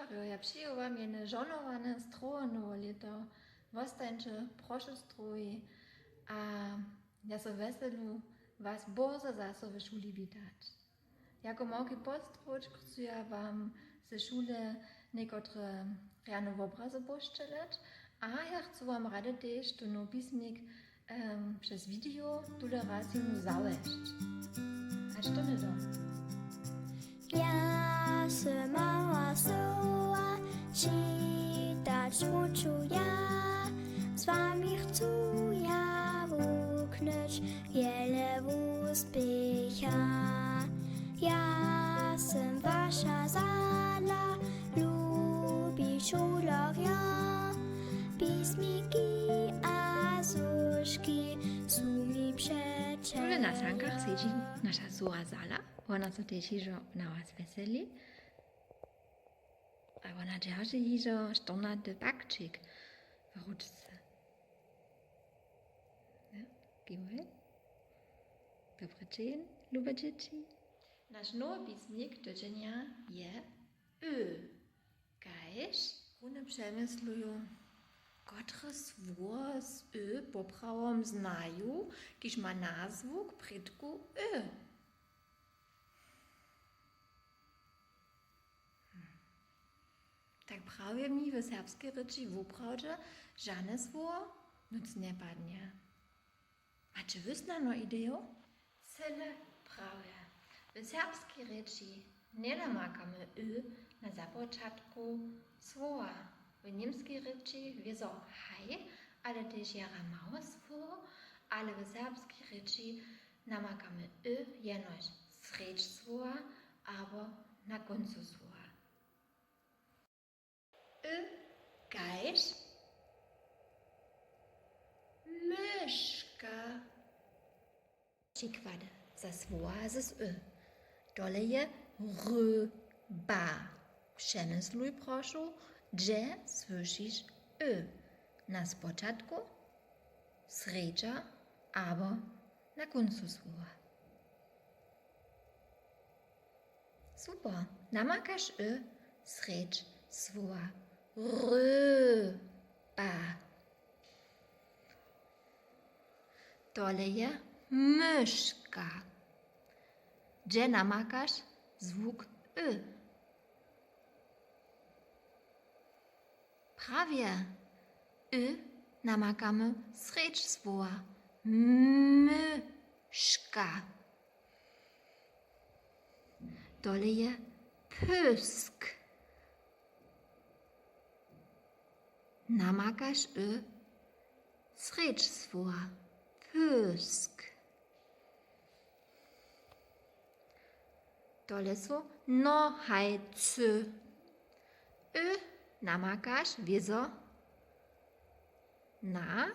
Mario, ja przyjąłam jedne żonowane stroje lito, wostańcze proszę stroje, a ja so weselu was bozo zaso w szuli widać. Jako mogi podstroć chcę ja wam ze szule niekotre rane obrazy poszczelać, a ja chcę wam rady też to no pismik przez video tolerancji mu założyć. A co nie to? Ja se mała soła, czytać uczu ja, z wami chcę ja wuknąć wiele uspiecha. Ja sem wasza zala, lubi szulach ja, pismiki a zuszki su mi przeczeli. Tule na sankach siedzi nasza suła zala, ona co też iżo na was weseli. A ona dzierży iżo sztonady bakczyk w ruczce. Ja, giły. Dobry dzień, lube dzieci. Nasz nowy pismik do dzienia je Gajś, one przemyslują, które słowo z poprawom znają, kiż ma nazwę przydku Tak prawie mi w serbskiej ryczy woprawdzie żadne słowo nic nie padnie. A czy wysnano ideę? Cele prawie. W serbskiej ryczy nie namakamy na zapoczatku słowa. W niemskiej ryczy wieso haj, ale też jara małe słowo, ale w serbskiej ryczy namakamy jenoś sredź słowa, albo na końcu słowa. Gajś, myszka. Przykład za słowa z Dole je ryba. Przemysluj proszę, gdzie słyszysz na spoczatku, sredźa albo na końcu słowa. Super, namakasz sredź słowa ryba. Dole je myszka. Gdzie namakasz zwuk Prawie. Namakamy sredź słowa myszka. Dole je pysk. Namakasz sredź słowa pysk. Dole są nohajcy. Namakasz wieso na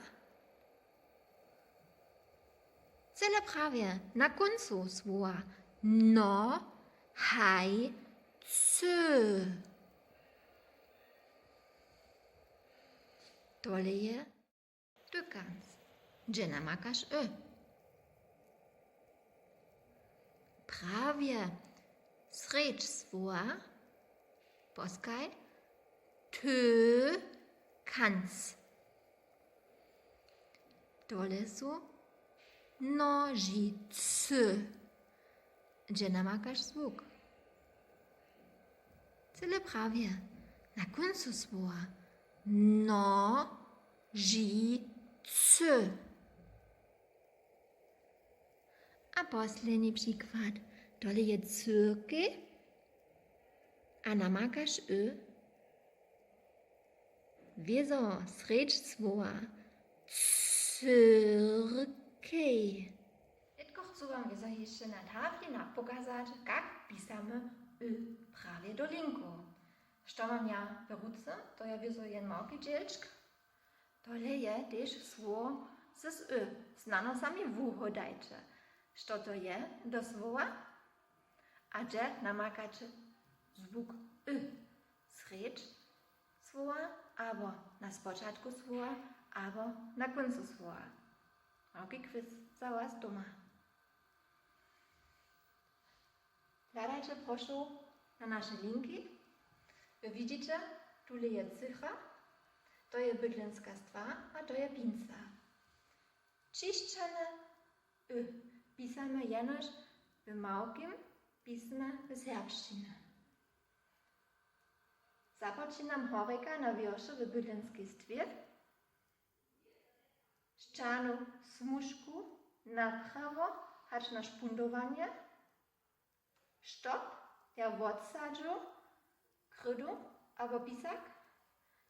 cele prawie na końcu słowa nohajcy. Dole je tykans. Gdzie namakasz Prawie sredź słowa poskaj ty kans. Dole są nożycy. Gdzie namakasz zwuk? Cele prawie na końcu słowa nożycy. A poslední przykład. Dole je cyrky a namakasz wieso sredź słowa cyrkej. Tylko chcę wam wieso jeszcze na tafli pokazać, jak pisamy prawie do linku. Co mam ja w ruce, to ja wieso jen małki dzielczk. Dole je też słowo z znano sami wuhodajcie. Co to je do słowa? A gdzie namakacie zwuk sredź słowa, albo na spoczatku słowa, albo na końcu słowa. Małki quiz za was doma. Hľadajte proszę na nasze linki Wy widzicie, tu je cyfra, to je bydlenska stwa, a to je pinca. Čišćane pisamy jenoż w małkim pismie z serbszczyny. Započínam horika na wierszy w bydlenskiej stwie. Ścianu smużku na prawo, hać na szpundowanie. Stop, ja wodsadzu, krydu albo pisak.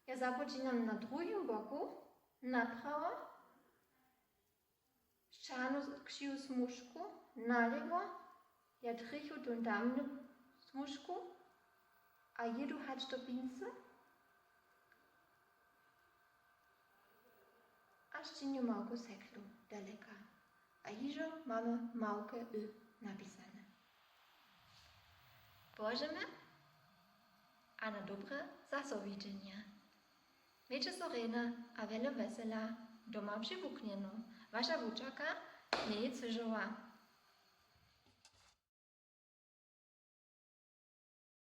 Ja započínam na drugim boku, na prawo. Ścianu krzyju smużku na lewo. Ja trichu tą damnu smużku. A jedu hać do pincy. A szczyniu małku seklu daleka. A hižo mamy małke napisane. Bożemy, a na dobre zasowidzenie. Miejcie sorena, a wiele wesela, doma przy wuknienu. Wasza wuczaka nie jest żyła.